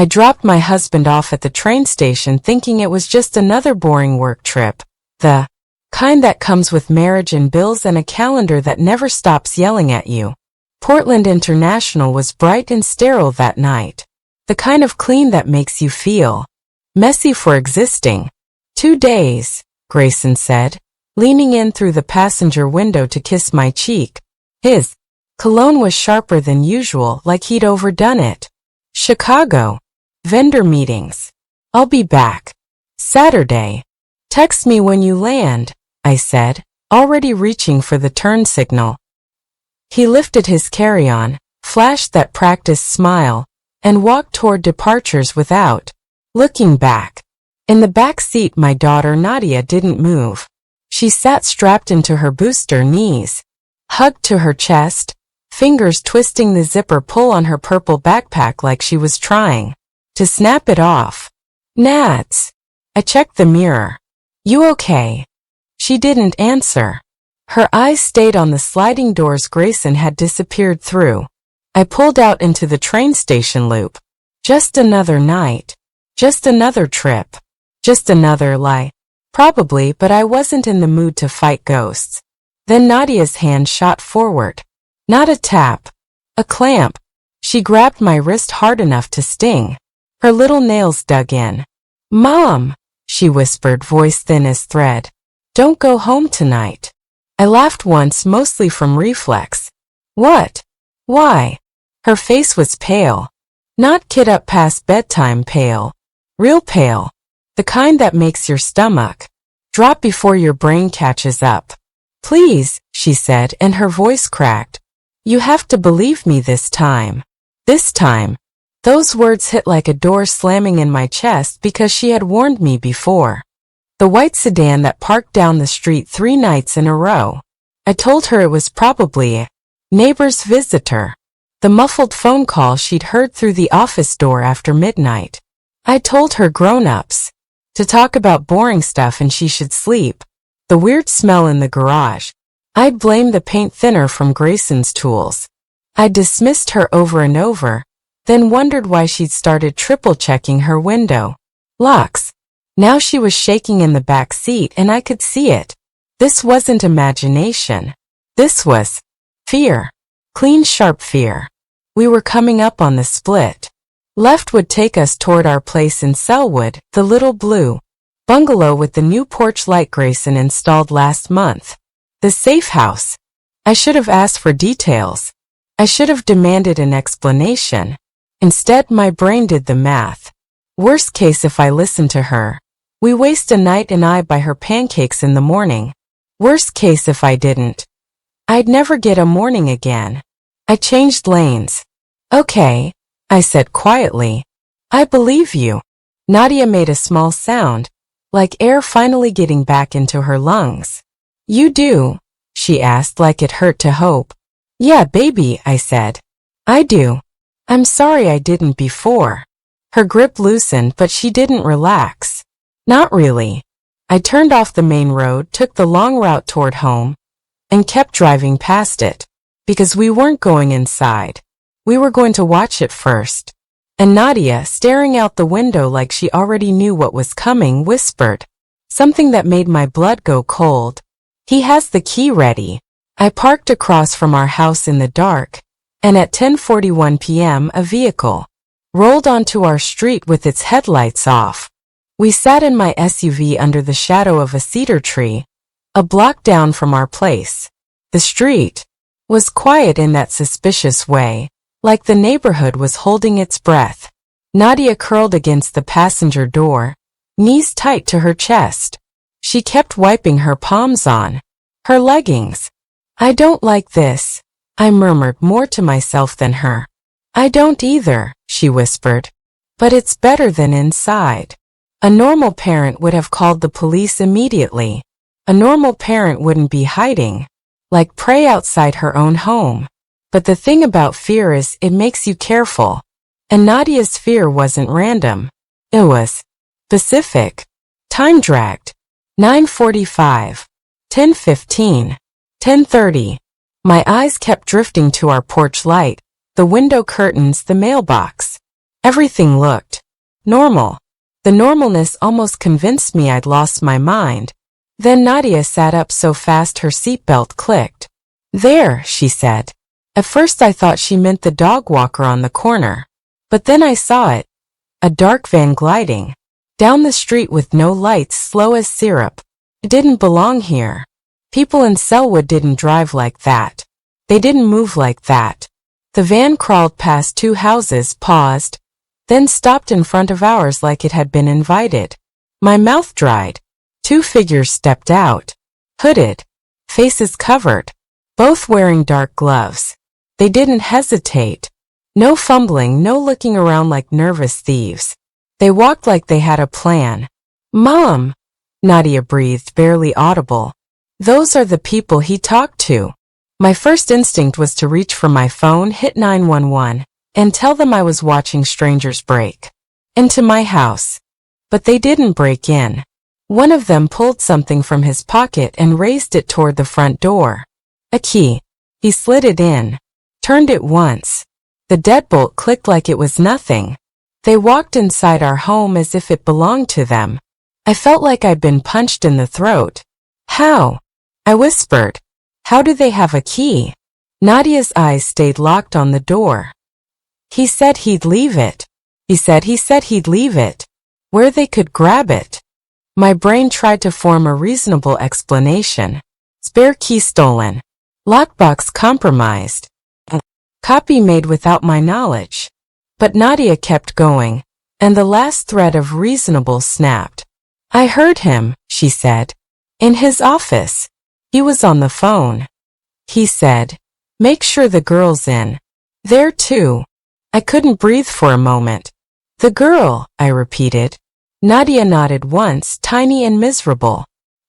I dropped my husband off at the train station thinking it was just another boring work trip. The kind that comes with marriage and bills and a calendar that never stops yelling at you. Portland International was bright and sterile that night. The kind of clean that makes you feel messy for existing. 2 days, Grayson said, leaning in through the passenger window to kiss my cheek. His cologne was sharper than usual, like he'd overdone it. Chicago. Vendor meetings. I'll be back. Saturday. Text me when you land, I said, already reaching for the turn signal. He lifted his carry-on, flashed that practiced smile, and walked toward departures without looking back. In the back seat, my daughter Nadia didn't move. She sat strapped into her booster knees, hugged to her chest, fingers twisting the zipper pull on her purple backpack like she was trying to snap it off. Nats. I checked the mirror. You okay? She didn't answer. Her eyes stayed on the sliding doors Grayson had disappeared through. I pulled out into the train station loop. Just another night. Just another trip. Just another lie. Probably, but I wasn't in the mood to fight ghosts. Then Nadia's hand shot forward. Not a tap. A clamp. She grabbed my wrist hard enough to sting. Her little nails dug in. Mom, she whispered, voice thin as thread. Don't go home tonight. I laughed once, mostly from reflex. What? Why? Her face was pale. Not kid up past bedtime pale. Real pale. The kind that makes your stomach drop before your brain catches up. Please, she said, and her voice cracked. You have to believe me this time. This time. Those words hit like a door slamming in my chest because she had warned me before. The white sedan that parked down the street 3 nights in a row. I told her it was probably a neighbor's visitor. The muffled phone call she'd heard through the office door after midnight. I told her grown-ups to talk about boring stuff and she should sleep. The weird smell in the garage. I'd blamed the paint thinner from Grayson's tools. I dismissed her over and over, then wondered why she'd started triple-checking her window locks. Now she was shaking in the back seat and I could see it. This wasn't imagination. This was fear. Clean, sharp fear. We were coming up on the split. Left would take us toward our place in Selwood, the little blue bungalow with the new porch light Grayson installed last month. The safe house. I should have asked for details. I should have demanded an explanation. Instead, my brain did the math. Worst case if I listened to her. We waste a night and I buy her pancakes in the morning. Worst case if I didn't. I'd never get a morning again. I changed lanes. Okay, I said quietly. I believe you. Nadia made a small sound, like air finally getting back into her lungs. You do? She asked like it hurt to hope. Yeah, baby, I said. I do. I'm sorry I didn't before. Her grip loosened, but she didn't relax. Not really. I turned off the main road, took the long route toward home, and kept driving past it. Because we weren't going inside. We were going to watch it first. And Nadia, staring out the window like she already knew what was coming, whispered something that made my blood go cold. He has the key ready. I parked across from our house in the dark, and at 10:41 p.m. a vehicle rolled onto our street with its headlights off. We sat in my SUV under the shadow of a cedar tree, a block down from our place. The street was quiet in that suspicious way, like the neighborhood was holding its breath. Nadia curled against the passenger door, knees tight to her chest. She kept wiping her palms on her leggings. I don't like this, I murmured more to myself than her. I don't either, she whispered. But it's better than inside. A normal parent would have called the police immediately. A normal parent wouldn't be hiding like prey outside her own home. But the thing about fear is it makes you careful. And Nadia's fear wasn't random. It was specific. Time dragged. 9:45. 10:15. 10:30. My eyes kept drifting to our porch light, the window curtains, the mailbox. Everything looked normal. The normalness almost convinced me I'd lost my mind. Then Nadia sat up so fast her seatbelt clicked. "There," she said. At first I thought she meant the dog walker on the corner. But then I saw it. A dark van gliding down the street with no lights, slow as syrup. It didn't belong here. People in Selwood didn't drive like that. They didn't move like that. The van crawled past 2 houses, paused, then stopped in front of ours like it had been invited. My mouth dried. 2 figures stepped out, hooded, faces covered, both wearing dark gloves. They didn't hesitate. No fumbling, no looking around like nervous thieves. They walked like they had a plan. "Mom," Nadia breathed, barely audible. "Those are the people he talked to." My first instinct was to reach for my phone, hit 911, and tell them I was watching strangers break into my house. But they didn't break in. One of them pulled something from his pocket and raised it toward the front door. A key. He slid it in, turned it once. The deadbolt clicked like it was nothing. They walked inside our home as if it belonged to them. I felt like I'd been punched in the throat. "How?" I whispered. "How do they have a key?" Nadia's eyes stayed locked on the door. "He said he'd leave it. He said he'd leave it where they could grab it." My brain tried to form a reasonable explanation. Spare key stolen. Lockbox compromised. A copy made without my knowledge. But Nadia kept going, and the last thread of reasonable snapped. "I heard him," she said. "In his office. He was on the phone. He said, 'Make sure the girl's in there too.'" I couldn't breathe for a moment. "The girl," I repeated. Nadia nodded once, tiny and miserable.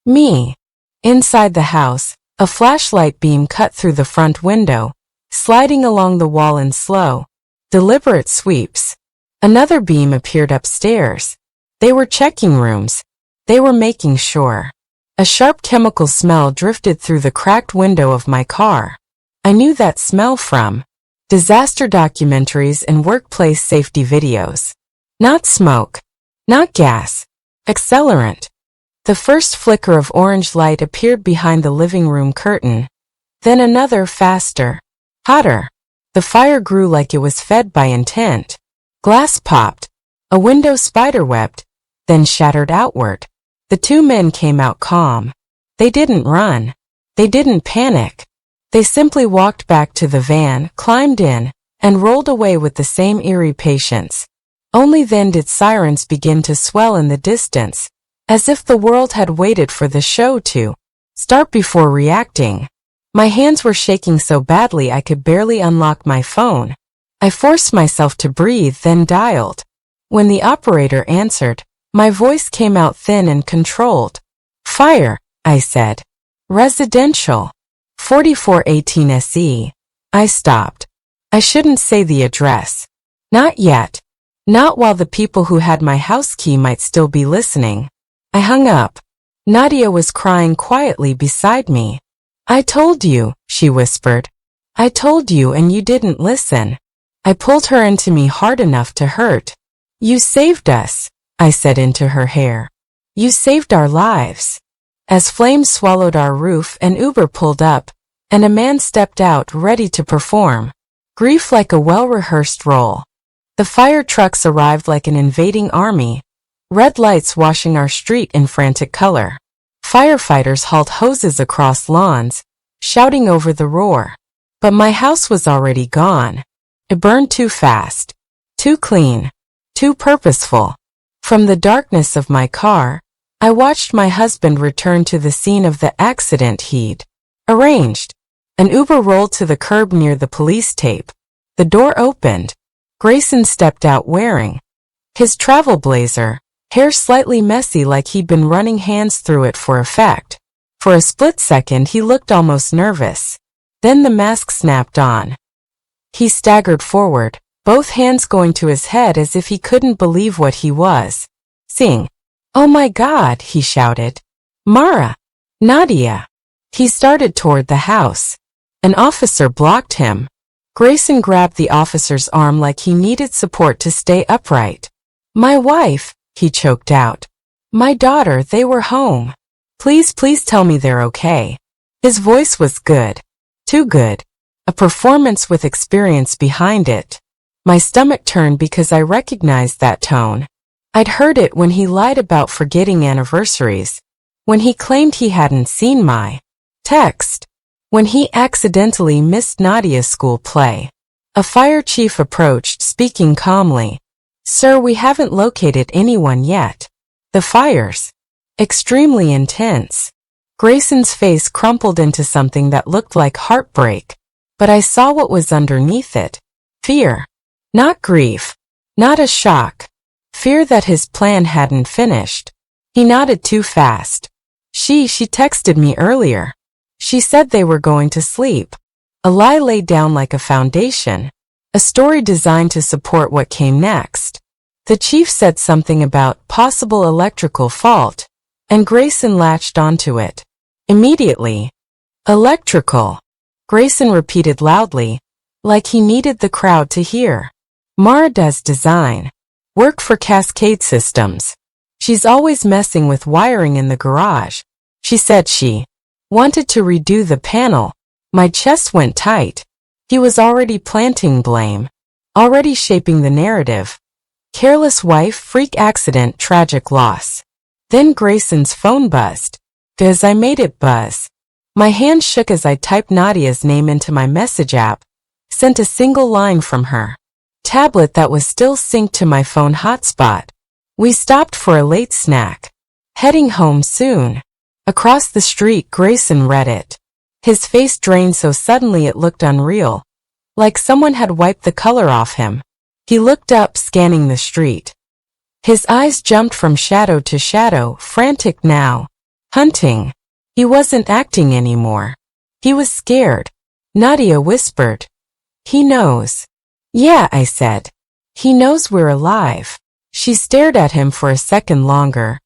"Me." Inside the house, a flashlight beam cut through the front window, sliding along the wall in slow, deliberate sweeps. Another beam appeared upstairs. They were checking rooms. They were making sure. A sharp chemical smell drifted through the cracked window of my car. I knew that smell from disaster documentaries and workplace safety videos. Not smoke. Not gas. Accelerant. The first flicker of orange light appeared behind the living room curtain. Then another, faster. Hotter. The fire grew like it was fed by intent. Glass popped. A window spiderwebbed, then shattered outward. The 2 men came out calm. They didn't run. They didn't panic. They simply walked back to the van, climbed in, and rolled away with the same eerie patience. Only then did sirens begin to swell in the distance, as if the world had waited for the show to start before reacting. My hands were shaking so badly I could barely unlock my phone. I forced myself to breathe, then dialed. When the operator answered, my voice came out thin and controlled. "Fire," I said. "Residential. 4418 SE. I stopped. I shouldn't say the address. Not yet. Not while the people who had my house key might still be listening. I hung up. Nadia was crying quietly beside me. "I told you," she whispered. "I told you and you didn't listen." I pulled her into me hard enough to hurt. "You saved us," I said into her hair. "You saved our lives." As flames swallowed our roof, an Uber pulled up, and a man stepped out ready to perform. Grief like a well-rehearsed role. The fire trucks arrived like an invading army, red lights washing our street in frantic color. Firefighters hauled hoses across lawns, shouting over the roar. But my house was already gone. It burned too fast, too clean, too purposeful. From the darkness of my car, I watched my husband return to the scene of the accident he'd arranged. An Uber rolled to the curb near the police tape. The door opened. Grayson stepped out wearing his travel blazer, hair slightly messy like he'd been running hands through it for effect. For a split second he looked almost nervous. Then the mask snapped on. He staggered forward, both hands going to his head as if he couldn't believe what he was seeing. "Oh my God," he shouted. "Mara! Nadia!" He started toward the house. An officer blocked him. Grayson grabbed the officer's arm like he needed support to stay upright. My wife, he choked out. My daughter, they were home. Please tell me they're okay. His voice was good. Too good. A performance with experience behind it. My stomach turned because I recognized that tone. I'd heard it when he lied about forgetting anniversaries, when he claimed he hadn't seen my text, when he accidentally missed Nadia's school play. A fire chief approached, speaking calmly. Sir, we haven't located anyone yet. The fire's extremely intense. Grayson's face crumpled into something that looked like heartbreak, but I saw what was underneath it. Fear. Not grief. Not a shock. Fear that his plan hadn't finished. He nodded too fast. She texted me earlier. She said they were going to sleep. A lie laid down like a foundation. A story designed to support what came next. The chief said something about possible electrical fault, and Grayson latched onto it. Immediately. Electrical. Grayson repeated loudly, like he needed the crowd to hear. Mara does design. Work for Cascade Systems. She's always messing with wiring in the garage. She said she wanted to redo the panel. My chest went tight. He was already planting blame. Already shaping the narrative. Careless wife, freak accident, tragic loss. Then Grayson's phone buzzed. As I made it buzz. My hand shook as I typed Nadia's name into my message app. Sent a single line from her tablet that was still synced to my phone hotspot. We stopped for a late snack. Heading home soon. Across the street, Grayson read it. His face drained so suddenly it looked unreal. Like someone had wiped the color off him. He looked up, scanning the street. His eyes jumped from shadow to shadow, frantic now. Hunting. He wasn't acting anymore. He was scared. Nadia whispered. He knows. Yeah, I said. He knows we're alive. She stared at him for a second longer,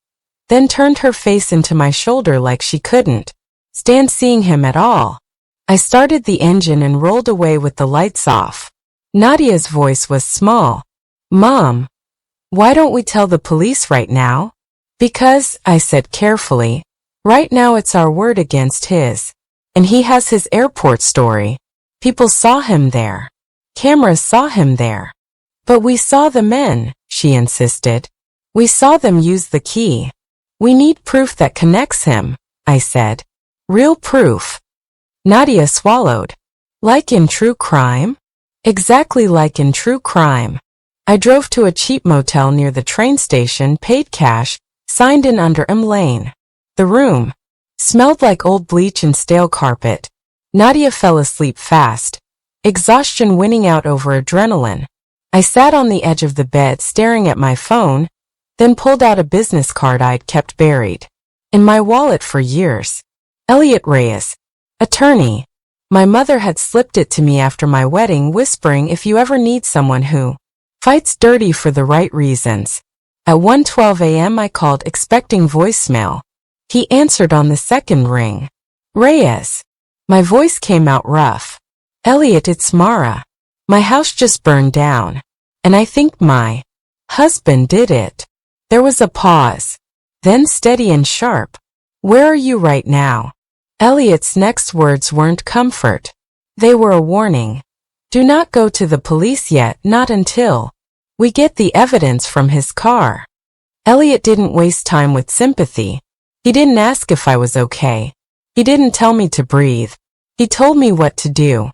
then turned her face into my shoulder like she couldn't stand seeing him at all. I started the engine and rolled away with the lights off. Nadia's voice was small. Mom, why don't we tell the police right now? Because, I said carefully, right now it's our word against his. And he has his airport story. People saw him there. Cameras saw him there. But we saw the men, she insisted. We saw them use the key. We need proof that connects him, I said. Real proof. Nadia swallowed. Like in true crime? Exactly like in true crime. I drove to a cheap motel near the train station, paid cash, signed in under M. Lane. The room smelled like old bleach and stale carpet. Nadia fell asleep fast, exhaustion winning out over adrenaline. I sat on the edge of the bed staring at my phone, then pulled out a business card I'd kept buried in my wallet for years. Elliot Reyes, attorney. My mother had slipped it to me after my wedding, whispering, if you ever need someone who fights dirty for the right reasons. At 1:12 a.m. I called, expecting voicemail. He answered on the second ring. Reyes. My voice came out rough. Elliot, it's Mara. My house just burned down. And I think my husband did it. There was a pause. Then steady and sharp. Where are you right now? Elliot's next words weren't comfort. They were a warning. Do not go to the police yet, not until we get the evidence from his car. Elliot didn't waste time with sympathy. He didn't ask if I was okay. He didn't tell me to breathe. He told me what to do.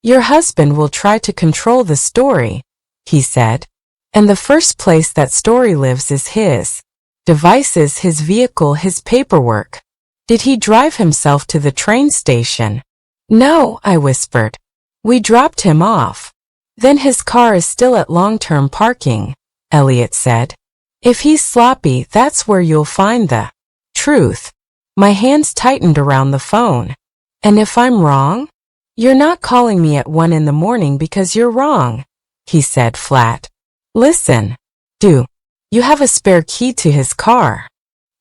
Your husband will try to control the story, he said. And the first place that story lives is his devices, his vehicle, his paperwork. Did he drive himself to the train station? No, I whispered. We dropped him off. Then his car is still at long-term parking, Elliot said. If he's sloppy, that's where you'll find the truth. My hands tightened around the phone. And if I'm wrong? You're not calling me at 1 a.m. because you're wrong, he said flat. Listen. Do you have a spare key to his car?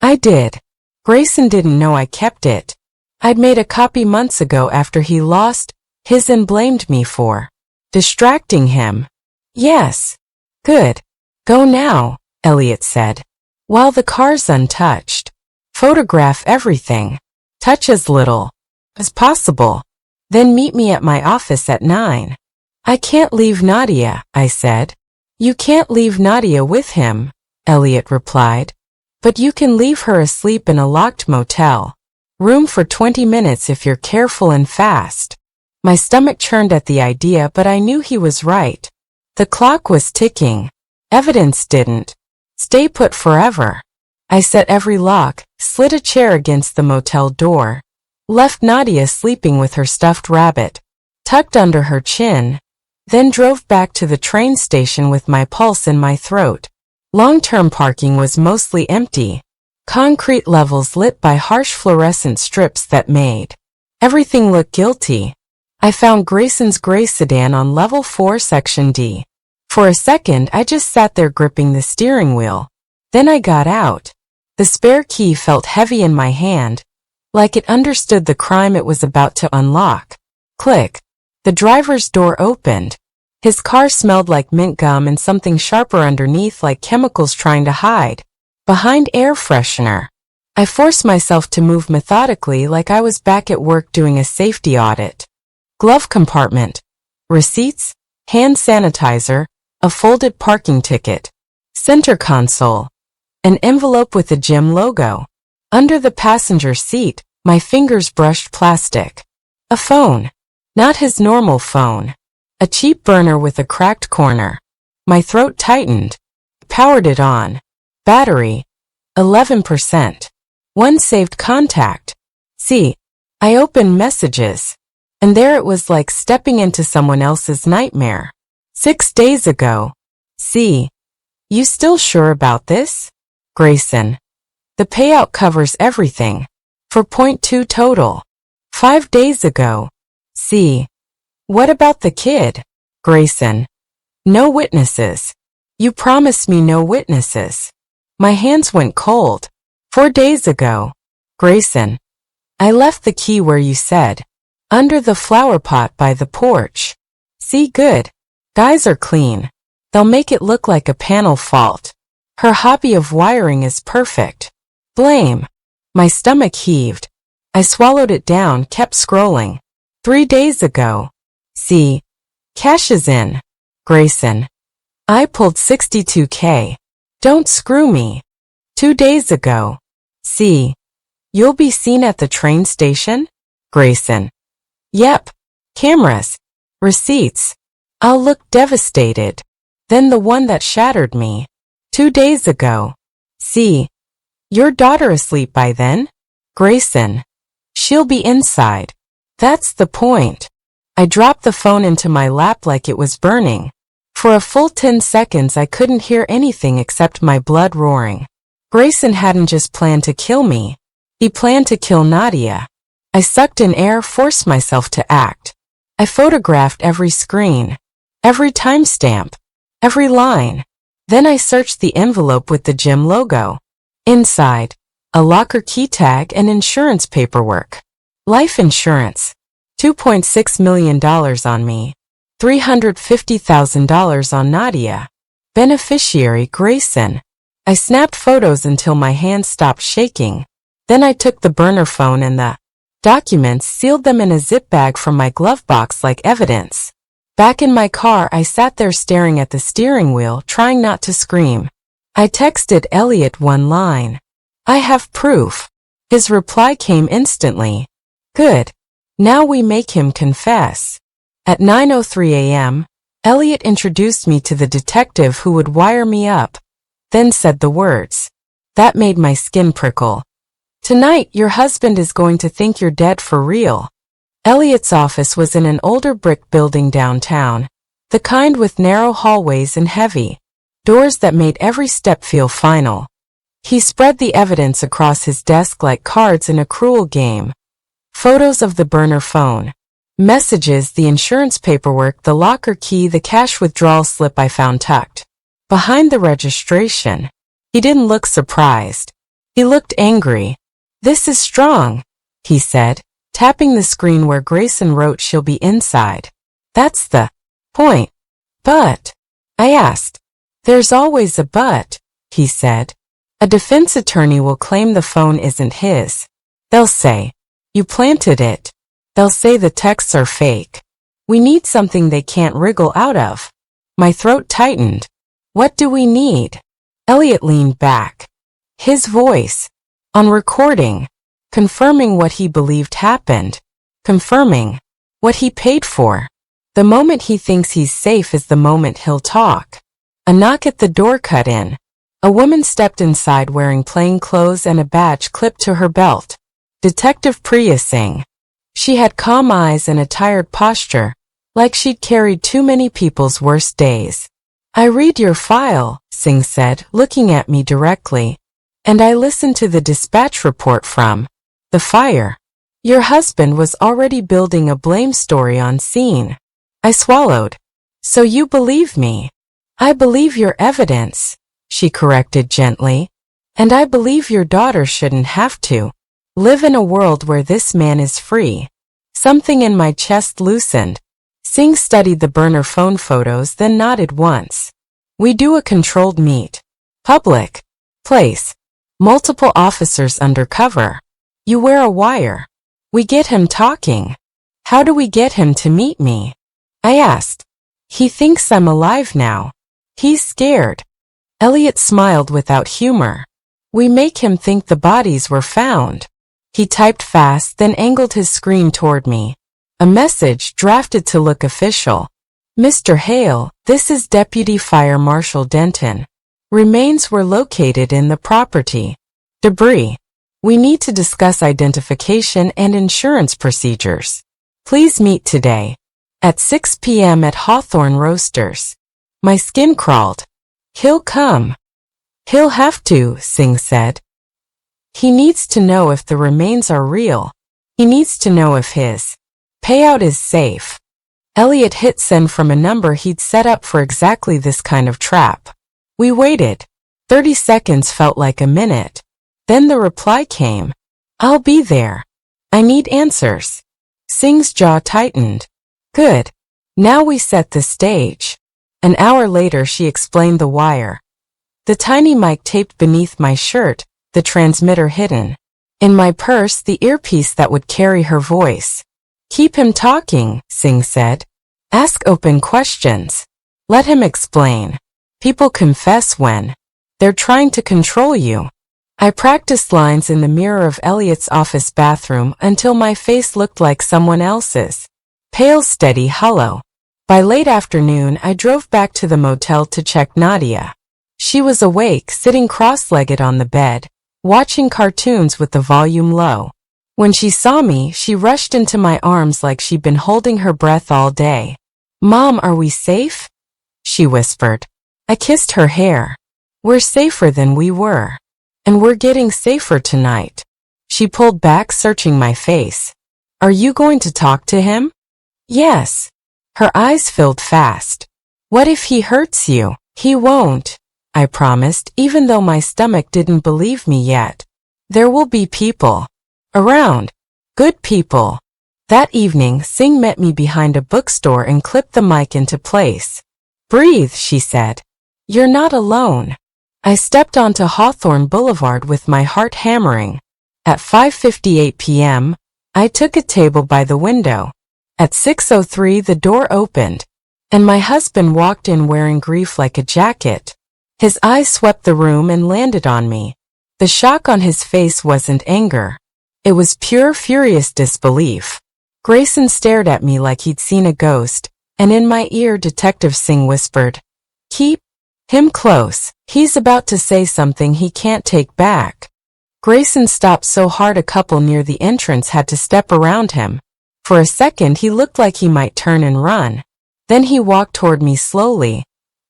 I did. Grayson didn't know I kept it. I'd made a copy months ago after he lost his and blamed me for Distracting him. Yes. Good. Go now, Elliot said. While the car's untouched. Photograph everything. Touch as little as possible. Then meet me at my office at 9. I can't leave Nadia, I said. You can't leave Nadia with him, Elliot replied. But you can leave her asleep in a locked motel. Room for 20 minutes if you're careful and fast. My stomach churned at the idea, but I knew he was right. The clock was ticking. Evidence didn't stay put forever. I set every lock, slid a chair against the motel door, left Nadia sleeping with her stuffed rabbit tucked under her chin, then drove back to the train station with my pulse in my throat. Long-term parking was mostly empty. Concrete levels lit by harsh fluorescent strips that made everything look guilty. I found Grayson's gray sedan on level 4 section D. For a second I just sat there gripping the steering wheel. Then I got out. The spare key felt heavy in my hand, like it understood the crime it was about to unlock. Click. The driver's door opened. His car smelled like mint gum and something sharper underneath, like chemicals trying to hide behind air freshener. I forced myself to move methodically, like I was back at work doing a safety audit. Glove compartment. Receipts, hand sanitizer, a folded parking ticket. Center console. An envelope with a gym logo. Under the passenger seat, my fingers brushed plastic. A phone. Not his normal phone. A cheap burner with a cracked corner. My throat tightened. Powered it on. Battery. 11%. One saved contact. See, I opened messages. And there it was, like stepping into someone else's nightmare. 6 days ago. See, you still sure about this? Grayson. The payout covers everything. 4.2 total. 5 days ago. See. What about the kid? Grayson. No witnesses. You promised me no witnesses. My hands went cold. 4 days ago. Grayson. I left the key where you said. Under the flower pot by the porch. See, good. Guys are clean. They'll make it look like a panel fault. Her hobby of wiring is perfect. Blame. My stomach heaved. I swallowed it down, kept scrolling. 3 days ago. See. Cash is in. Grayson. I pulled $62K. Don't screw me. 2 days ago. See. You'll be seen at the train station? Grayson. Yep. Cameras. Receipts. I'll look devastated. Then the one that shattered me. 2 days ago. See. Your daughter asleep by then? Grayson. She'll be inside. That's the point. I dropped the phone into my lap like it was burning. For a full 10 seconds I couldn't hear anything except my blood roaring. Grayson hadn't just planned to kill me. He planned to kill Nadia. I sucked in air, forced myself to act. I photographed every screen, every timestamp, every line. Then I searched the envelope with the gym logo. Inside, a locker key tag and insurance paperwork. Life insurance. $2.6 million on me. $350,000 on Nadia. Beneficiary Grayson. I snapped photos until my hands stopped shaking. Then I took the burner phone and the documents, sealed them in a zip bag from my glove box like evidence. Back in my car, I sat there staring at the steering wheel, trying not to scream. I texted Elliot one line. I have proof. His reply came instantly. Good. Now we make him confess. At 9:03 a.m., Elliot introduced me to the detective who would wire me up, then said the words that made my skin prickle. Tonight, your husband is going to think you're dead for real. Elliot's office was in an older brick building downtown, the kind with narrow hallways and heavy doors that made every step feel final. He spread the evidence across his desk like cards in a cruel game. Photos of the burner phone, messages, the insurance paperwork, the locker key, the cash withdrawal slip I found tucked behind the registration. He didn't look surprised. He looked angry. This is strong, he said, tapping the screen where Grayson wrote she'll be inside. That's the Point. But, I asked. There's always a but, he said. A defense attorney will claim the phone isn't his. They'll say, you planted it. They'll say the texts are fake. We need something they can't wriggle out of. My throat tightened. What do we need? Elliot leaned back. His voice. On recording. Confirming what he believed happened. Confirming what he paid for. The moment he thinks he's safe is the moment he'll talk. A knock at the door cut in. A woman stepped inside wearing plain clothes and a badge clipped to her belt. Detective Priya Singh. She had calm eyes and a tired posture, like she'd carried too many people's worst days. I read your file, Singh said, looking at me directly. And I listened to the dispatch report from the fire. Your husband was already building a blame story on scene. I swallowed. So you believe me? I believe your evidence, she corrected gently. And I believe your daughter shouldn't have to live in a world where this man is free. Something in my chest loosened. Singh studied the burner phone photos, then nodded once. We do a controlled meet. Public place. Multiple officers undercover. You wear a wire. We get him talking. How do we get him to meet me? I asked. He thinks I'm alive now. He's scared. Elliot smiled without humor. We make him think the bodies were found. He typed fast, then angled his screen toward me. A message drafted to look official. Mr. Hale, this is Deputy Fire Marshal Denton. Remains were located in the property. Debris. We need to discuss identification and insurance procedures. Please meet today. At 6 p.m. at Hawthorne Roasters. My skin crawled. He'll come. He'll have to, Singh said. He needs to know if the remains are real. He needs to know if his payout is safe. Elliot hit send from a number he'd set up for exactly this kind of trap. We waited. 30 seconds felt like a minute. Then the reply came. I'll be there. I need answers. Singh's jaw tightened. Good. Now we set the stage. An hour later she explained the wire. The tiny mic taped beneath my shirt, the transmitter hidden. In my purse, the earpiece that would carry her voice. Keep him talking, Singh said. Ask open questions. Let him explain. People confess when they're trying to control you. I practiced lines in the mirror of Elliot's office bathroom until my face looked like someone else's. Pale, steady, hollow. By late afternoon, I drove back to the motel to check Nadia. She was awake, sitting cross-legged on the bed, watching cartoons with the volume low. When she saw me, she rushed into my arms like she'd been holding her breath all day. Mom, are we safe? She whispered. I kissed her hair. We're safer than we were. And we're getting safer tonight. She pulled back, searching my face. Are you going to talk to him? Yes. Her eyes filled fast. What if he hurts you? He won't, I promised, even though my stomach didn't believe me yet. There will be people around. Good people. That evening, Singh met me behind a bookstore and clipped the mic into place. Breathe, she said. You're not alone. I stepped onto Hawthorne Boulevard with my heart hammering. At 5:58 p.m., I took a table by the window. At 6:03 the door opened, and my husband walked in wearing grief like a jacket. His eyes swept the room and landed on me. The shock on his face wasn't anger. It was pure, furious disbelief. Grayson stared at me like he'd seen a ghost, and in my ear Detective Singh whispered, Keep him close. He's about to say something he can't take back. Grayson stopped so hard a couple near the entrance had to step around him. For a second he looked like he might turn and run. Then he walked toward me slowly,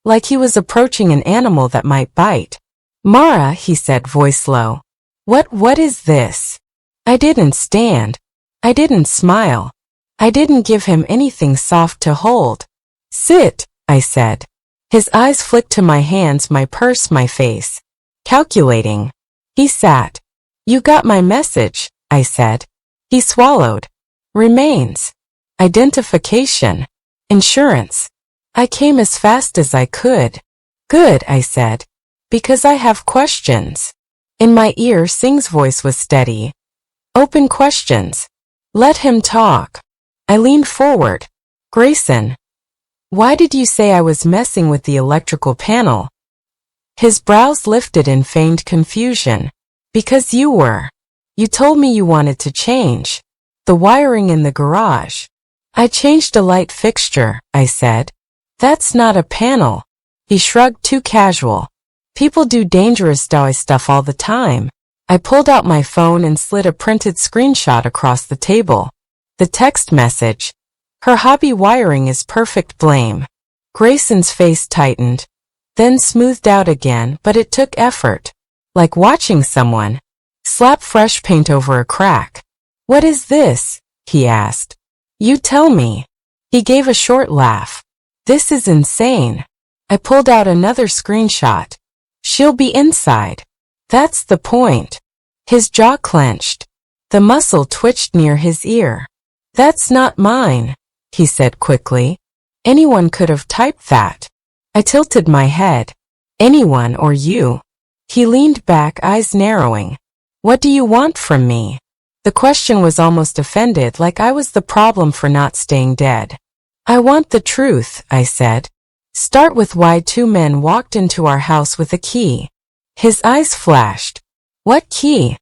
like he was approaching an animal that might bite. Mara, he said, voice low. What is this? I didn't stand. I didn't smile. I didn't give him anything soft to hold. Sit, I said. His eyes flicked to my hands, my purse, my face. Calculating. He sat. You got my message, I said. He swallowed. Remains. Identification. Insurance. I came as fast as I could. Good, I said. Because I have questions. In my ear, Singh's voice was steady. Open questions. Let him talk. I leaned forward. Grayson, why did you say I was messing with the electrical panel? His brows lifted in feigned confusion. Because you were. You told me you wanted to change the wiring in the garage. I changed a light fixture, I said. That's not a panel. He shrugged, too casual. People do dangerous DIY stuff all the time. I pulled out my phone and slid a printed screenshot across the table. The text message. Her hobby wiring is perfect, blame. Grayson's face tightened, then smoothed out again, but it took effort. Like watching someone slap fresh paint over a crack. What is this? He asked. You tell me. He gave a short laugh. This is insane. I pulled out another screenshot. She'll be inside. That's the point. His jaw clenched. The muscle twitched near his ear. That's not mine, he said quickly. Anyone could have typed that. I tilted my head. Anyone or you? He leaned back, eyes narrowing. What do you want from me? The question was almost offended, like I was the problem for not staying dead. I want the truth, I said. Start with why two men walked into our house with a key. His eyes flashed. What key?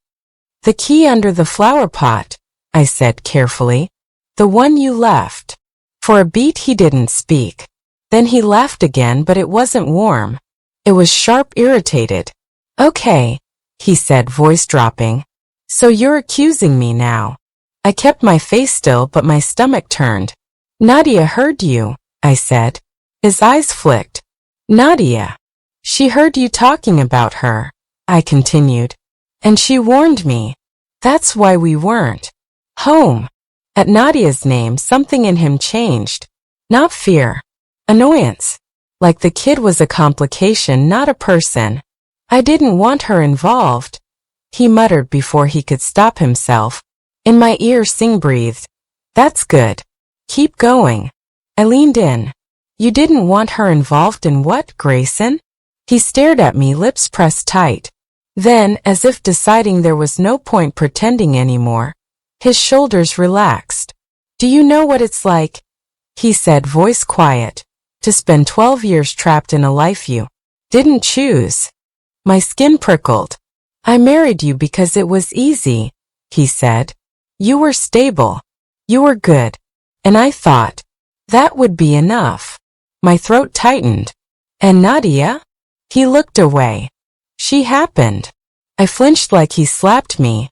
The key under the flower pot, I said carefully. The one you left. For a beat he didn't speak. Then he laughed again, but it wasn't warm. It was sharp, irritated. Okay, he said, voice dropping. So you're accusing me now. I kept my face still, but my stomach turned. Nadia heard you, I said. His eyes flicked. Nadia. She heard you talking about her, I continued. And she warned me. That's why we weren't home. At Nadia's name, something in him changed. Not fear. Annoyance. Like the kid was a complication, not a person. I didn't want her involved, he muttered before he could stop himself. In my ear, Singh breathed. That's good. Keep going. I leaned in. You didn't want her involved in what, Grayson? He stared at me, lips pressed tight. Then, as if deciding there was no point pretending anymore, his shoulders relaxed. Do you know what it's like, he said, voice quiet, to spend 12 years trapped in a life you didn't choose? My skin prickled. I married you because it was easy, he said. You were stable. You were good. And I thought that would be enough. My throat tightened. And Nadia? He looked away. She happened. I flinched like he slapped me.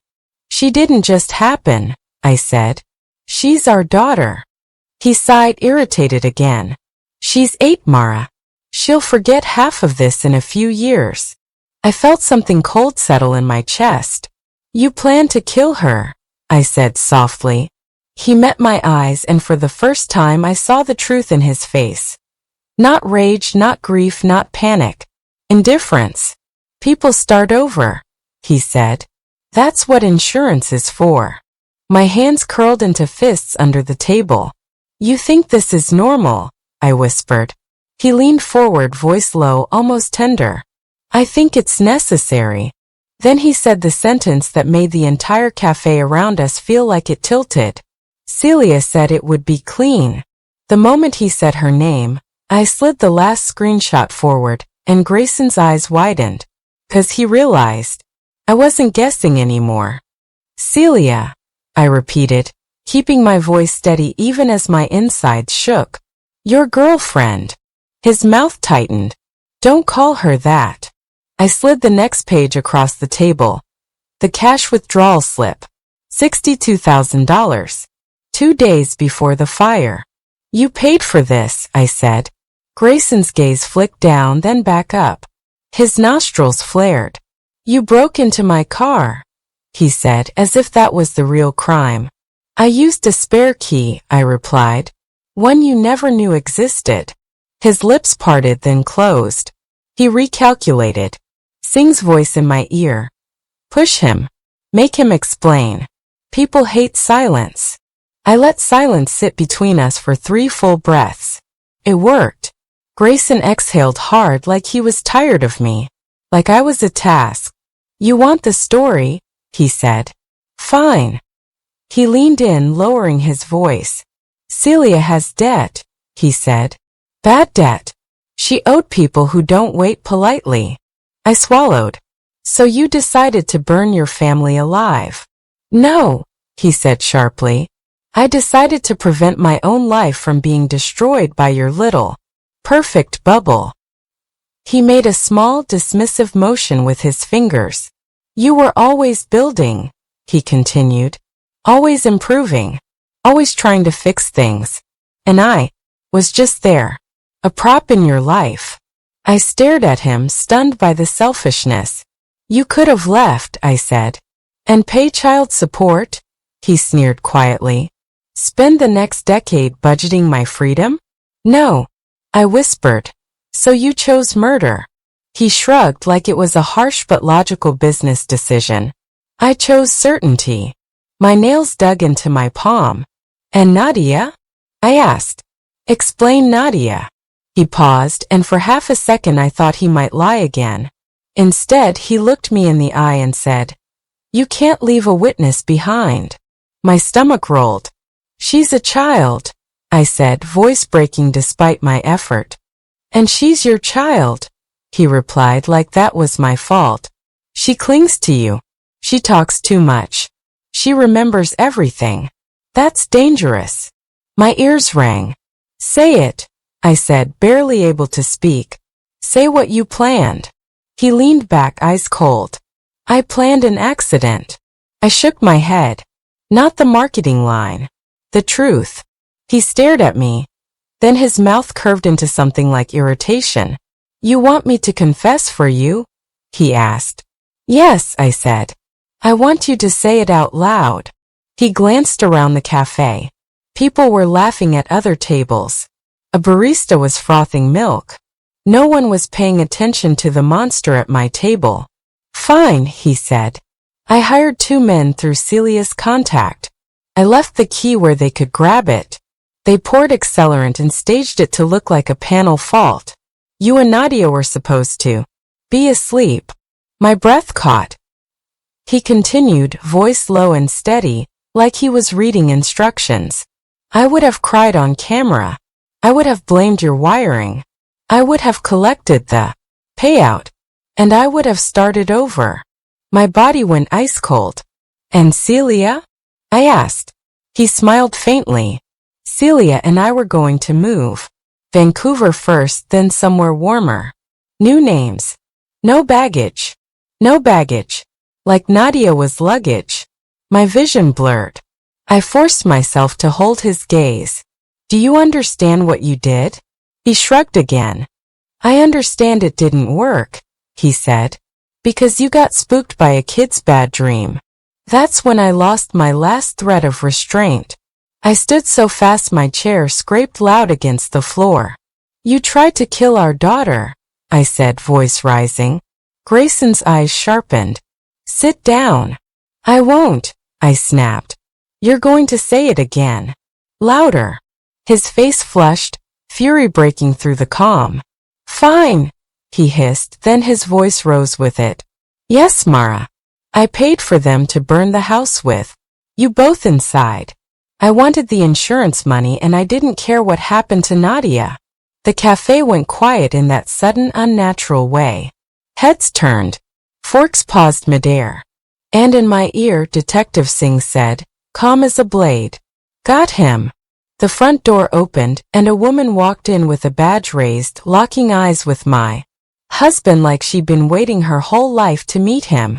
She didn't just happen, I said. She's our daughter. He sighed, irritated again. She's 8, Mara. She'll forget half of this in a few years. I felt something cold settle in my chest. You plan to kill her, I said softly. He met my eyes, and for the first time I saw the truth in his face. Not rage, not grief, not panic. Indifference. People start over, he said. That's what insurance is for. My hands curled into fists under the table. You think this is normal, I whispered. He leaned forward, voice low, almost tender. I think it's necessary. Then he said the sentence that made the entire cafe around us feel like it tilted. Celia said it would be clean. The moment he said her name, I slid the last screenshot forward, and Grayson's eyes widened. 'Cause he realized I wasn't guessing anymore. Celia, I repeated, keeping my voice steady even as my insides shook. Your girlfriend. His mouth tightened. Don't call her that. I slid the next page across the table. The cash withdrawal slip. $62,000. 2 days before the fire. You paid for this, I said. Grayson's gaze flicked down, then back up. His nostrils flared. You broke into my car, he said, as if that was the real crime. I used a spare key, I replied. One you never knew existed. His lips parted, then closed. He recalculated. Singh's voice in my ear. Push him. Make him explain. People hate silence. I let silence sit between us for 3 full breaths. It worked. Grayson exhaled hard like he was tired of me. Like I was a task. You want the story? He said. Fine. He leaned in, lowering his voice. Celia has debt, he said. Bad debt. She owed people who don't wait politely. I swallowed. So you decided to burn your family alive? No, he said sharply. I decided to prevent my own life from being destroyed by your little, perfect bubble. He made a small, dismissive motion with his fingers. You were always building, he continued. Always improving. Always trying to fix things. And I was just there. A prop in your life. I stared at him, stunned by the selfishness. You could have left, I said. And pay child support? He sneered quietly. Spend the next decade budgeting my freedom? No, I whispered. So you chose murder. He shrugged like it was a harsh but logical business decision. I chose certainty. My nails dug into my palm. And Nadia? I asked. Explain Nadia. He paused, and for half a second I thought he might lie again. Instead, he looked me in the eye and said, You can't leave a witness behind. My stomach rolled. She's a child, I said, voice breaking despite my effort. And she's your child, he replied like that was my fault. She clings to you. She talks too much. She remembers everything. That's dangerous. My ears rang. Say it, I said, barely able to speak. Say what you planned. He leaned back, eyes cold. I planned an accident. I shook my head. Not the marketing line. The truth. He stared at me. Then his mouth curved into something like irritation. You want me to confess for you? He asked. Yes, I said. I want you to say it out loud. He glanced around the cafe. People were laughing at other tables. A barista was frothing milk. No one was paying attention to the monster at my table. Fine, he said. I hired 2 men through Celia's contact. I left the key where they could grab it. They poured accelerant and staged it to look like a panel fault. You and Nadia were supposed to be asleep. My breath caught. He continued, voice low and steady, like he was reading instructions. I would have cried on camera. I would have blamed your wiring. I would have collected the payout. And I would have started over. My body went ice cold. And Celia? I asked. He smiled faintly. Celia and I were going to move. Vancouver first, then somewhere warmer. New names. No baggage. No baggage. Like Nadia was luggage. My vision blurred. I forced myself to hold his gaze. Do you understand what you did? He shrugged again. I understand it didn't work, he said. Because you got spooked by a kid's bad dream. That's when I lost my last thread of restraint. I stood so fast my chair scraped loud against the floor. You tried to kill our daughter, I said, voice rising. Grayson's eyes sharpened. Sit down. I won't, I snapped. You're going to say it again. Louder. His face flushed, fury breaking through the calm. Fine, he hissed, then his voice rose with it. Yes, Mara. I paid for them to burn the house with. You both inside. I wanted the insurance money and I didn't care what happened to Nadia. The cafe went quiet in that sudden, unnatural way. Heads turned. Forks paused midair. And in my ear, Detective Singh said, calm as a blade. Got him. The front door opened, and a woman walked in with a badge raised, locking eyes with my husband like she'd been waiting her whole life to meet him.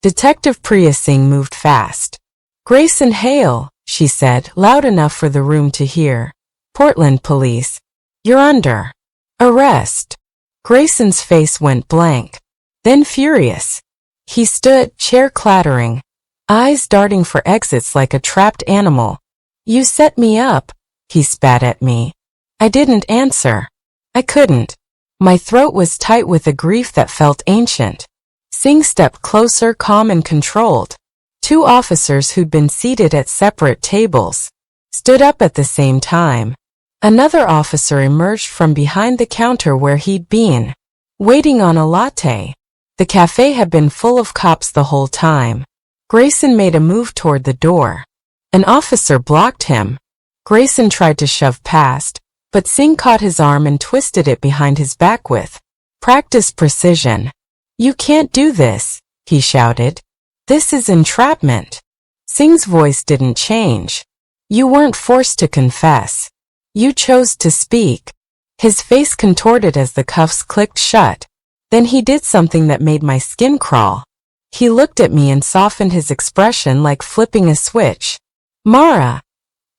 Detective Priya Singh moved fast. Grayson Hale, she said, loud enough for the room to hear. Portland Police. You're under arrest. Grayson's face went blank. Then furious. He stood, chair clattering, eyes darting for exits like a trapped animal. You set me up, he spat at me. I didn't answer. I couldn't. My throat was tight with a grief that felt ancient. Singh stepped closer, calm and controlled. 2 officers who'd been seated at separate tables stood up at the same time. Another officer emerged from behind the counter where he'd been, waiting on a latte. The cafe had been full of cops the whole time. Grayson made a move toward the door. An officer blocked him. Grayson tried to shove past, but Singh caught his arm and twisted it behind his back with practiced precision. "You can't do this," he shouted. "This is entrapment." Singh's voice didn't change. "You weren't forced to confess. You chose to speak." His face contorted as the cuffs clicked shut. Then he did something that made my skin crawl. He looked at me and softened his expression like flipping a switch. "Mara,"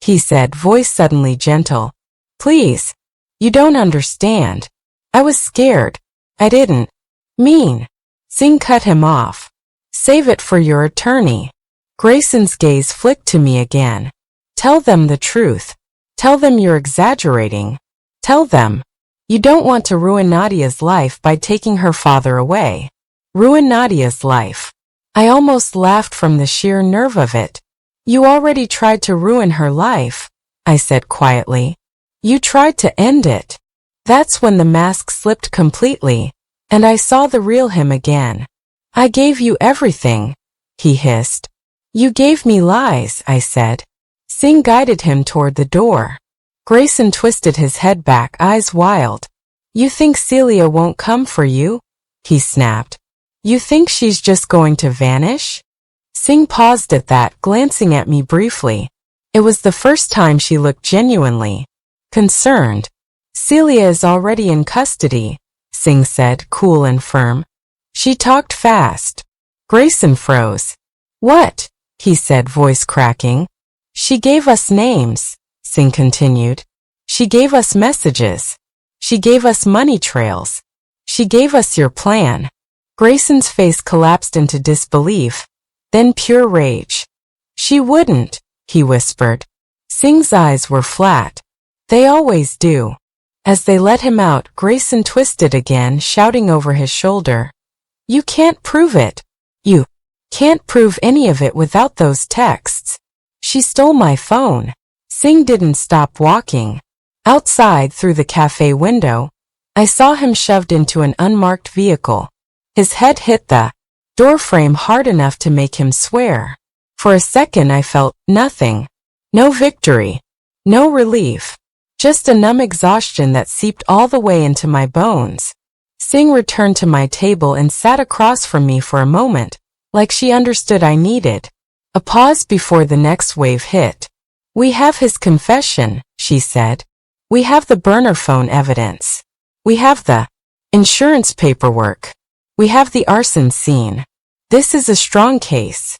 he said, voice suddenly gentle. "Please. You don't understand. I was scared. I didn't mean." Singh cut him off. "Save it for your attorney." Grayson's gaze flicked to me again. "Tell them the truth. Tell them you're exaggerating. Tell them you don't want to ruin Nadia's life by taking her father away." Ruin Nadia's life. I almost laughed from the sheer nerve of it. "You already tried to ruin her life," I said quietly. "You tried to end it." That's when the mask slipped completely, and I saw the real him again. "I gave you everything," he hissed. "You gave me lies," I said. Singh guided him toward the door. Grayson twisted his head back, eyes wild. "You think Celia won't come for you?" he snapped. "You think she's just going to vanish?" Singh paused at that, glancing at me briefly. It was the first time she looked genuinely concerned. "Celia is already in custody," Singh said, cool and firm. She talked fast. Grayson froze. "What?" he said, voice cracking. "She gave us names," Singh continued. "She gave us messages. She gave us money trails. She gave us your plan." Grayson's face collapsed into disbelief, then pure rage. "She wouldn't," he whispered. Singh's eyes were flat. They always do. As they let him out, Grayson twisted again, shouting over his shoulder. "You can't prove it. You can't prove any of it without those texts. She stole my phone." Singh didn't stop walking. Outside, through the cafe window, I saw him shoved into an unmarked vehicle. His head hit the doorframe hard enough to make him swear. For a second I felt nothing. No victory. No relief. Just a numb exhaustion that seeped all the way into my bones. Singh returned to my table and sat across from me for a moment, like she understood I needed a pause before the next wave hit. "We have his confession," she said. "We have the burner phone evidence. We have the insurance paperwork. We have the arson scene. This is a strong case."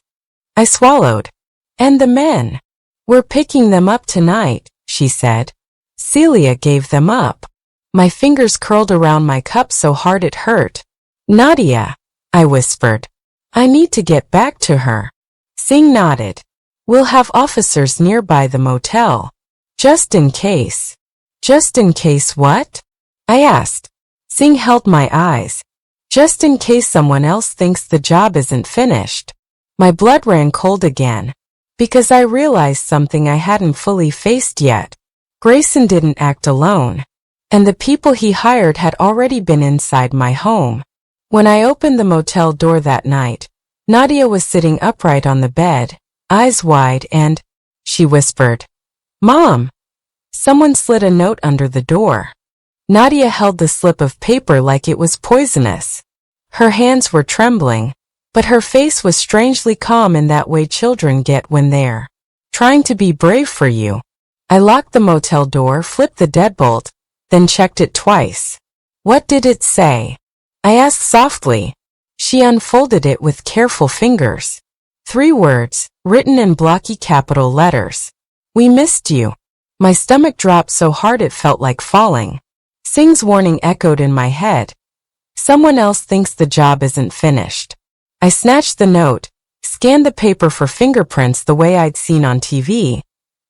I swallowed. "And the men? We're picking them up tonight," she said. "Celia gave them up." My fingers curled around my cup so hard it hurt. "Nadia," I whispered. "I need to get back to her." Singh nodded. "We'll have officers nearby the motel. Just in case." "Just in case what?" I asked. Singh held my eyes. "Just in case someone else thinks the job isn't finished." My blood ran cold again, because I realized something I hadn't fully faced yet. Grayson didn't act alone, and the people he hired had already been inside my home. When I opened the motel door that night, Nadia was sitting upright on the bed, eyes wide, and she whispered, "Mom." Someone slid a note under the door. Nadia held the slip of paper like it was poisonous. Her hands were trembling, but her face was strangely calm in that way children get when they're trying to be brave for you. I locked the motel door, flipped the deadbolt, then checked it twice. "What did it say?" I asked softly. She unfolded it with careful fingers. 3 words, written in blocky capital letters. "We missed you." My stomach dropped so hard it felt like falling. Singh's warning echoed in my head. "Someone else thinks the job isn't finished." I snatched the note, scanned the paper for fingerprints the way I'd seen on TV,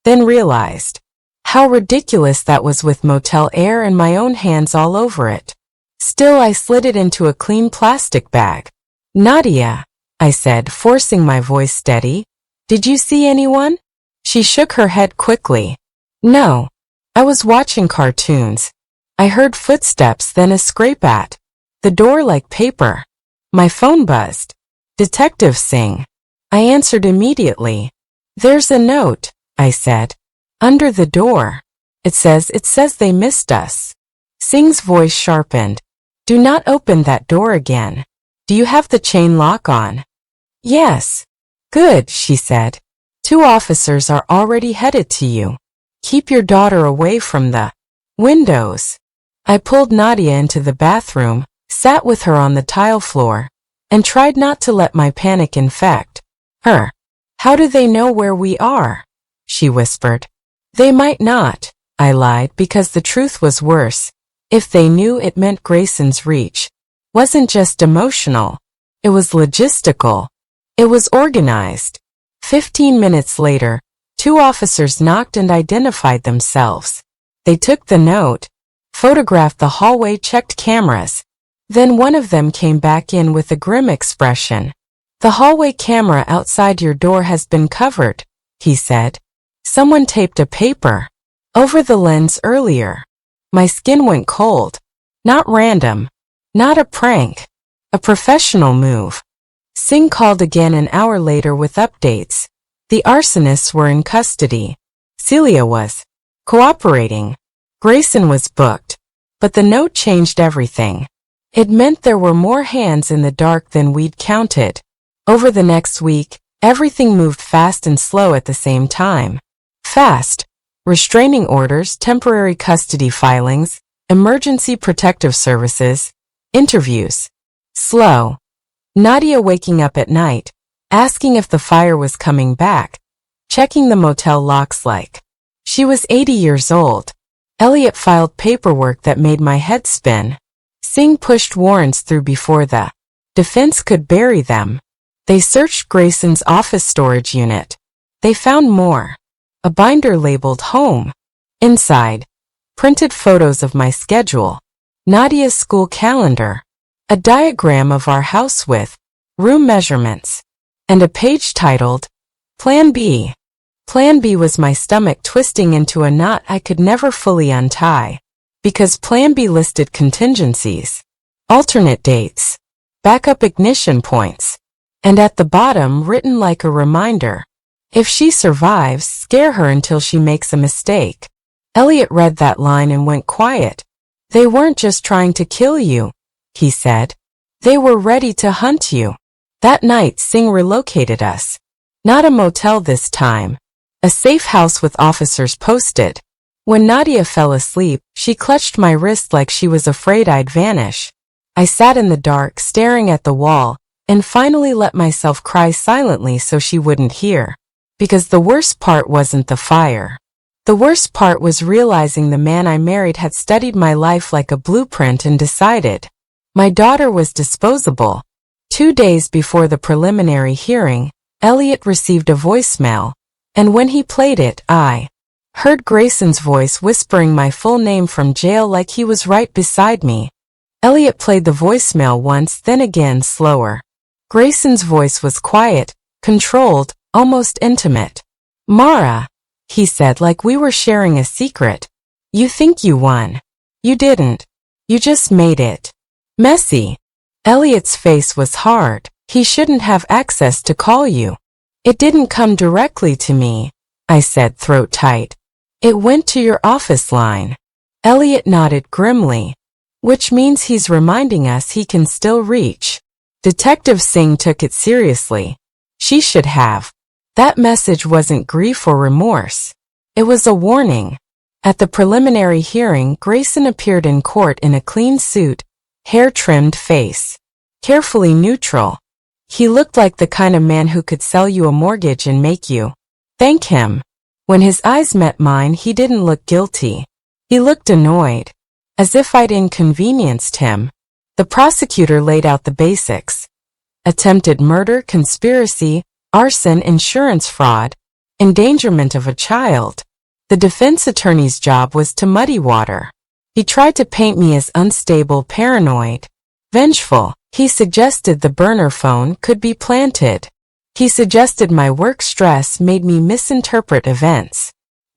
then realized how ridiculous that was with motel air and my own hands all over it. Still, I slid it into a clean plastic bag. "Nadia," I said, forcing my voice steady, "did you see anyone?" She shook her head quickly. "No." I was watching cartoons. I heard footsteps, then a scrape at the door like paper. My phone buzzed. Detective Singh. I answered immediately. There's a note, I said. Under the door. It says they missed us. Singh's voice sharpened. Do not open that door again. Do you have the chain lock on? Yes. Good, she said. 2 officers are already headed to you. Keep your daughter away from the windows. I pulled Nadia into the bathroom, sat with her on the tile floor, and tried not to let my panic infect her. How do they know where we are? She whispered. They might not, I lied, because the truth was worse. If they knew, it meant Grayson's reach wasn't just emotional. It was logistical. It was organized. 15 minutes later, 2 officers knocked and identified themselves. They took the note, photographed the hallway, checked cameras. Then one of them came back in with a grim expression. The hallway camera outside your door has been covered, he said. Someone taped a paper over the lens earlier. My skin went cold. Not random. Not a prank. A professional move. Singh called again an hour later with updates. The arsonists were in custody. Celia was cooperating. Grayson was booked. But the note changed everything. It meant there were more hands in the dark than we'd counted. Over the next week, everything moved fast and slow at the same time. Fast. Restraining orders, temporary custody filings, emergency protective services, interviews. Slow. Nadia waking up at night, asking if the fire was coming back, checking the motel locks like she was 80 years old. Elliot filed paperwork that made my head spin. Singh pushed warrants through before the defense could bury them. They searched Grayson's office storage unit. They found more. A binder labeled home. Inside, printed photos of my schedule, Nadia's school calendar, a diagram of our house with room measurements, and a page titled Plan B. Plan B was my stomach twisting into a knot I could never fully untie, because Plan B listed contingencies, alternate dates, backup ignition points, and at the bottom, written like a reminder, if she survives, scare her until she makes a mistake. Elliot read that line and went quiet. They weren't just trying to kill you, he said. They were ready to hunt you. That night, Singh relocated us. Not a motel this time. A safe house with officers posted. When Nadia fell asleep, she clutched my wrist like she was afraid I'd vanish. I sat in the dark, staring at the wall, and finally let myself cry silently so she wouldn't hear. Because the worst part wasn't the fire. The worst part was realizing the man I married had studied my life like a blueprint and decided my daughter was disposable. 2 days before the preliminary hearing, Elliot received a voicemail, and when he played it, I heard Grayson's voice whispering my full name from jail like he was right beside me. Elliot played the voicemail once, then again slower. Grayson's voice was quiet, controlled, almost intimate. Mara, he said like we were sharing a secret. You think you won. You didn't. You just made it messy. Elliot's face was hard. He shouldn't have access to call you. It didn't come directly to me, I said, throat tight. It went to your office line. Elliot nodded grimly. Which means he's reminding us he can still reach. Detective Singh took it seriously. She should have. That message wasn't grief or remorse. It was a warning. At the preliminary hearing, Grayson appeared in court in a clean suit, hair-trimmed face. Carefully neutral. He looked like the kind of man who could sell you a mortgage and make you thank him. When his eyes met mine, he didn't look guilty. He looked annoyed. As if I'd inconvenienced him. The prosecutor laid out the basics. Attempted murder, conspiracy, arson, insurance fraud, endangerment of a child. The defense attorney's job was to muddy water. He tried to paint me as unstable, paranoid, vengeful. He suggested the burner phone could be planted. He suggested my work stress made me misinterpret events.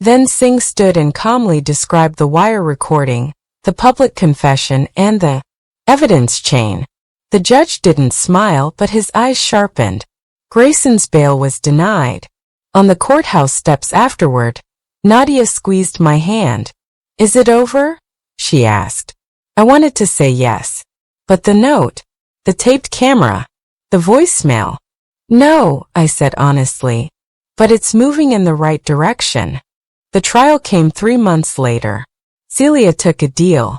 Then Singh stood and calmly described the wire recording, the public confession, and the evidence chain. The judge didn't smile, but his eyes sharpened. Grayson's bail was denied. On the courthouse steps afterward, Nadia squeezed my hand. "Is it over?" she asked. I wanted to say yes. But the note, the taped camera, the voicemail. "No," I said honestly. "But it's moving in the right direction." The trial came 3 months later. Celia took a deal.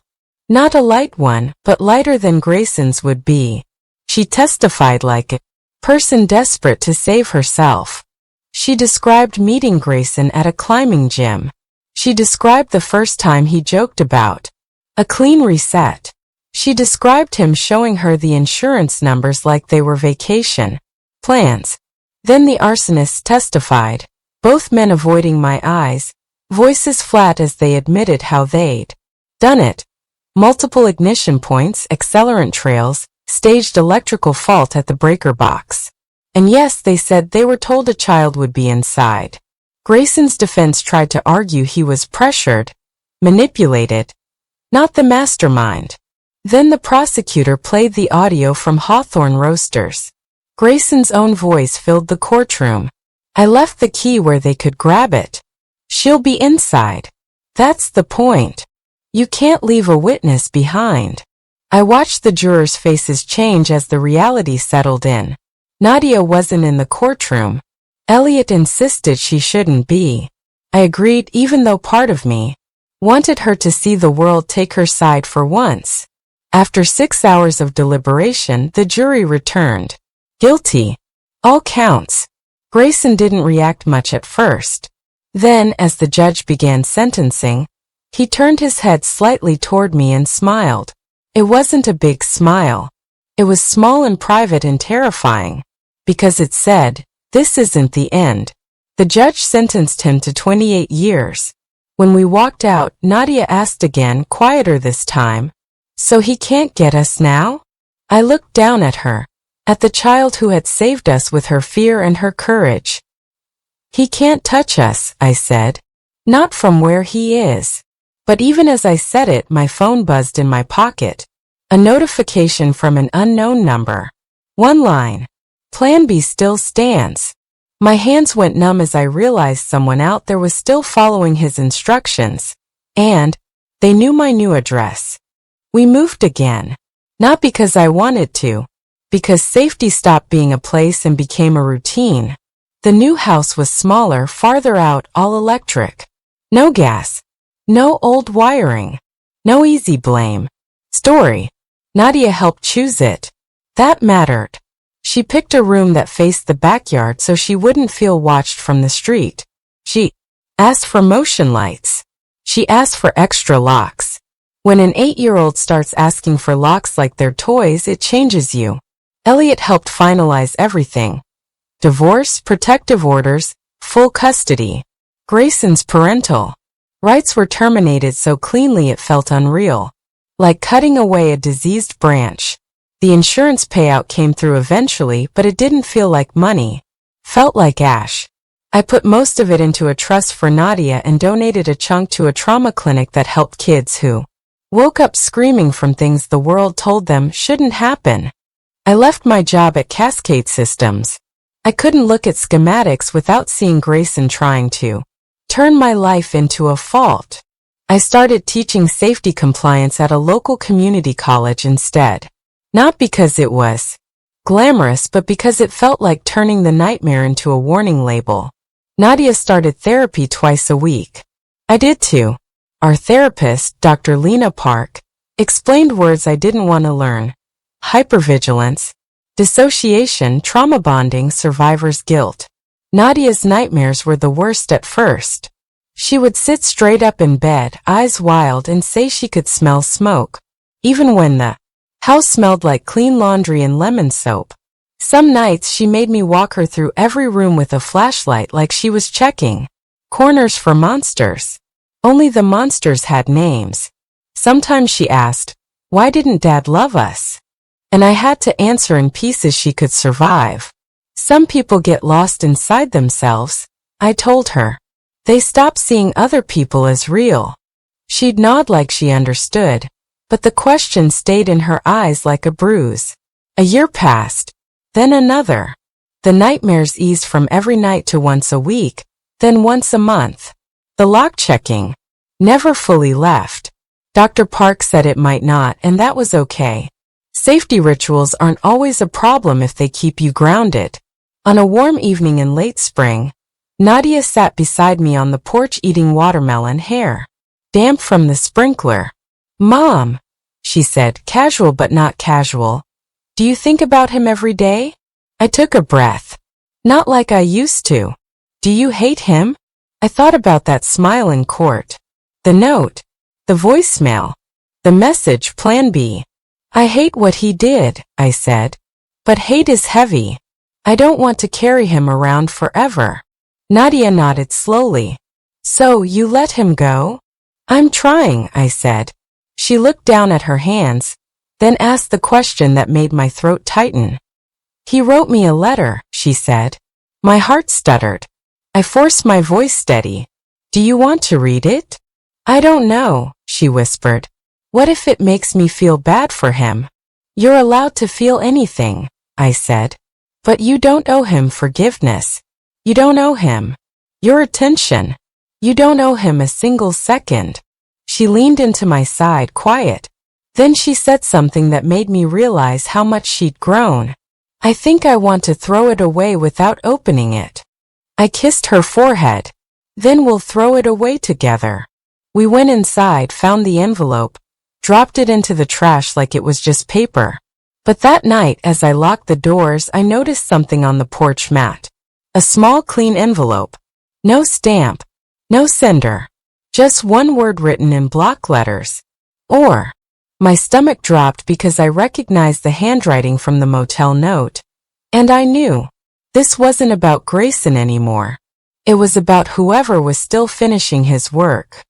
Not a light one, but lighter than Grayson's would be. She testified like a person desperate to save herself. She described meeting Grayson at a climbing gym. She described the first time he joked about a clean reset. She described him showing her the insurance numbers like they were vacation plans. Then the arsonists testified, both men avoiding my eyes, voices flat as they admitted how they'd done it. Multiple ignition points, accelerant trails, staged electrical fault at the breaker box. And yes, they said they were told a child would be inside. Grayson's defense tried to argue he was pressured, manipulated, not the mastermind. Then the prosecutor played the audio from Hawthorne Roasters. Grayson's own voice filled the courtroom. "I left the key where they could grab it. She'll be inside. That's the point. You can't leave a witness behind." I watched the jurors' faces change as the reality settled in. Nadia wasn't in the courtroom. Elliot insisted she shouldn't be. I agreed, even though part of me wanted her to see the world take her side for once. After 6 hours of deliberation, the jury returned guilty. All counts. Grayson didn't react much at first. Then, as the judge began sentencing, he turned his head slightly toward me and smiled. It wasn't a big smile. It was small and private and terrifying, because it said, "This isn't the end." The judge sentenced him to 28 years. When we walked out, Nadia asked again, quieter this time, "So he can't get us now?" I looked down at her, at the child who had saved us with her fear and her courage. "He can't touch us," I said. "Not from where he is." But even as I said it, my phone buzzed in my pocket. A notification from an unknown number. One line. "Plan B still stands." My hands went numb as I realized someone out there was still following his instructions. And they knew my new address. We moved again. Not because I wanted to. Because safety stopped being a place and became a routine. The new house was smaller, farther out, all electric. No gas. No old wiring. No easy blame. Story. Nadia helped choose it. That mattered. She picked a room that faced the backyard so she wouldn't feel watched from the street. She asked for motion lights. She asked for extra locks. When an 8-year-old starts asking for locks like they're toys, it changes you. Elliot helped finalize everything. Divorce, protective orders, full custody. Grayson's parental rights were terminated so cleanly it felt unreal. Like cutting away a diseased branch. The insurance payout came through eventually, but it didn't feel like money. Felt like ash. I put most of it into a trust for Nadia and donated a chunk to a trauma clinic that helped kids who woke up screaming from things the world told them shouldn't happen. I left my job at Cascade Systems. I couldn't look at schematics without seeing Grayson trying to turn my life into a fault. I started teaching safety compliance at a local community college instead. Not because it was glamorous, but because it felt like turning the nightmare into a warning label. Nadia started therapy twice a week. I did too. Our therapist, Dr. Lena Park, explained words I didn't want to learn. Hypervigilance, dissociation, trauma bonding, survivor's guilt. Nadia's nightmares were the worst at first. She would sit straight up in bed, eyes wild, and say she could smell smoke, even when the house smelled like clean laundry and lemon soap. Some nights she made me walk her through every room with a flashlight like she was checking corners for monsters. Only the monsters had names. Sometimes she asked, "Why didn't Dad love us?" And I had to answer in pieces she could survive. "Some people get lost inside themselves," I told her. They stopped seeing other people as real. She'd nod like she understood, but the question stayed in her eyes like a bruise. A year passed, then another. The nightmares eased from every night to once a week, then once a month. The lock-checking never fully left. Dr. Park said it might not, and that was okay. Safety rituals aren't always a problem if they keep you grounded. On a warm evening in late spring, Nadia sat beside me on the porch eating watermelon, hair damp from the sprinkler. "Mom," she said, casual but not casual, "do you think about him every day?" I took a breath. "Not like I used to." "Do you hate him?" I thought about that smile in court. The note. The voicemail. The message, Plan B. "I hate what he did," I said. "But hate is heavy. I don't want to carry him around forever." Nadia nodded slowly. "So you let him go?" "I'm trying," I said. She looked down at her hands, then asked the question that made my throat tighten. "He wrote me a letter," she said. My heart stuttered. I forced my voice steady. "Do you want to read it?" "I don't know," she whispered. "What if it makes me feel bad for him?" "You're allowed to feel anything," I said. "But you don't owe him forgiveness. You don't owe him your attention. You don't owe him a single second." She leaned into my side, quiet. Then she said something that made me realize how much she'd grown. "I think I want to throw it away without opening it." I kissed her forehead. "Then we'll throw it away together." We went inside, found the envelope, dropped it into the trash like it was just paper. But that night, as I locked the doors, I noticed something on the porch mat. A small, clean envelope. No stamp. No sender. Just one word written in block letters. "Or." My stomach dropped because I recognized the handwriting from the motel note. And I knew. This wasn't about Grayson anymore. It was about whoever was still finishing his work.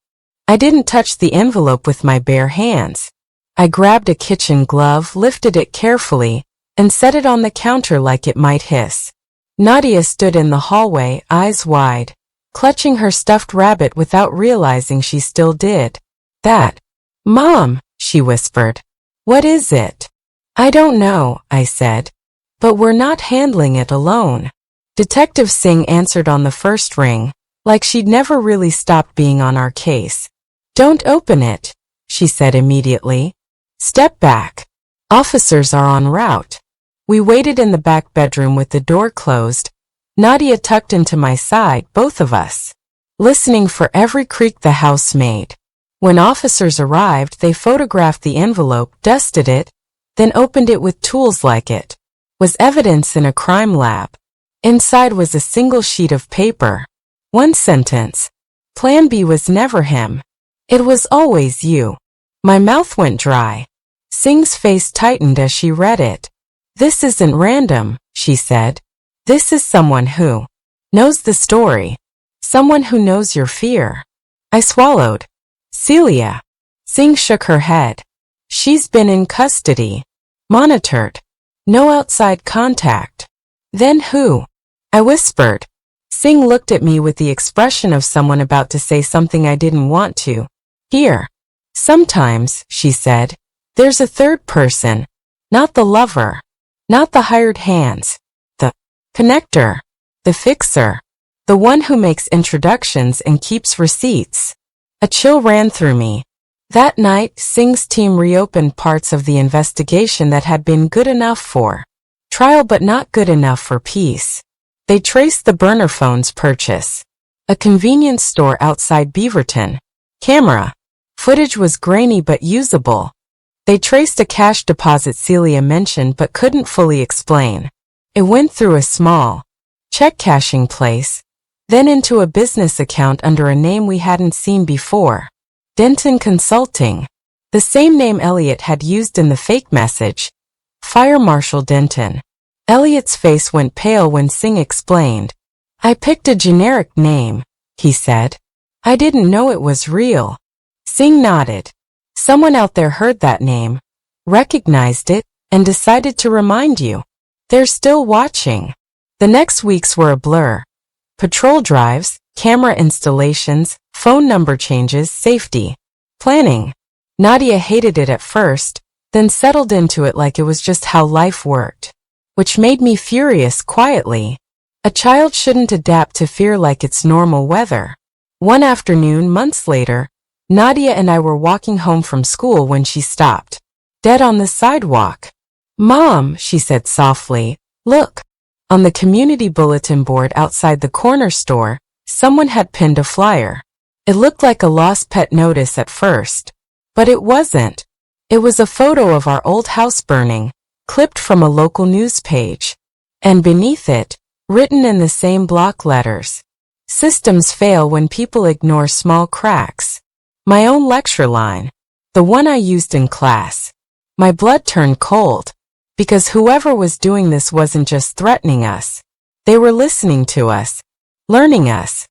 I didn't touch the envelope with my bare hands. I grabbed a kitchen glove, lifted it carefully, and set it on the counter like it might hiss. Nadia stood in the hallway, eyes wide, clutching her stuffed rabbit without realizing she still did. "That." "Mom," she whispered. "What is it?" "I don't know," I said. "But we're not handling it alone." Detective Singh answered on the first ring, like she'd never really stopped being on our case. "Don't open it," she said immediately. "Step back. Officers are en route." We waited in the back bedroom with the door closed, Nadia tucked into my side, both of us, listening for every creak the house made. When officers arrived, they photographed the envelope, dusted it, then opened it with tools like it was evidence in a crime lab. Inside was a single sheet of paper. One sentence. Plan B was never him. It was always you. My mouth went dry. Singh's face tightened as she read it. "This isn't random," she said. "This is someone who knows the story. Someone who knows your fear." I swallowed. "Celia." Singh shook her head. "She's been in custody. Monitored. No outside contact." "Then who?" I whispered. Singh looked at me with the expression of someone about to say something I didn't want to hear. "Sometimes," she said, "there's a third person. Not the lover. Not the hired hands. The connector. The fixer. The one who makes introductions and keeps receipts." A chill ran through me. That night, Singh's team reopened parts of the investigation that had been good enough for trial but not good enough for peace. They traced the burner phone's purchase. A convenience store outside Beaverton. Camera. Footage was grainy but usable. They traced a cash deposit Celia mentioned but couldn't fully explain. It went through a small check cashing place, then into a business account under a name we hadn't seen before. Denton Consulting. The same name Elliot had used in the fake message. Fire Marshal Denton. Elliot's face went pale when Singh explained. "I picked a generic name," he said. "I didn't know it was real." Singh nodded. "Someone out there heard that name, recognized it, and decided to remind you. They're still watching." The next weeks were a blur. Patrol drives, camera installations, phone number changes, safety, planning. Nadia hated it at first, then settled into it like it was just how life worked, which made me furious quietly. A child shouldn't adapt to fear like it's normal weather. One afternoon, months later, Nadia and I were walking home from school when she stopped, dead on the sidewalk. "Mom," she said softly, "look." On the community bulletin board outside the corner store, someone had pinned a flyer. It looked like a lost pet notice at first, but it wasn't. It was a photo of our old house burning, clipped from a local news page. And beneath it, written in the same block letters, "Systems fail when people ignore small cracks." My own lecture line, the one I used in class. My blood turned cold, because whoever was doing this wasn't just threatening us. They were listening to us, learning us.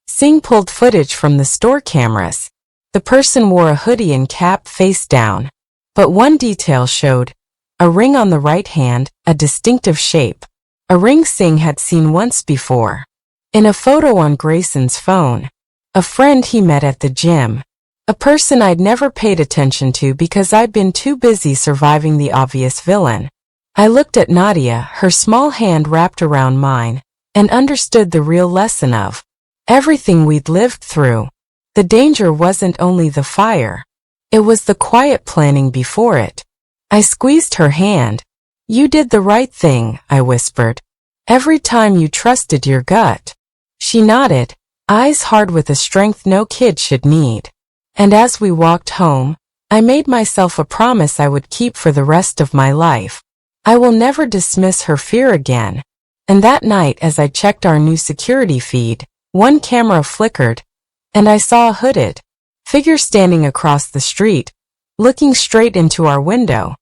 Seeing pulled footage from the store cameras. The person wore a hoodie and cap face down. But one detail showed a ring on the right hand, a distinctive shape. A ring Singh had seen once before. In a photo on Grayson's phone. A friend he met at the gym. A person I'd never paid attention to because I'd been too busy surviving the obvious villain. I looked at Nadia, her small hand wrapped around mine, and understood the real lesson of everything we'd lived through. The danger wasn't only the fire. It was the quiet planning before it. I squeezed her hand. "You did the right thing," I whispered. "Every time you trusted your gut." She nodded, eyes hard with a strength no kid should need. And as we walked home, I made myself a promise I would keep for the rest of my life. I will never dismiss her fear again. And that night, as I checked our new security feed, one camera flickered, and I saw a hooded figure standing across the street, looking straight into our window.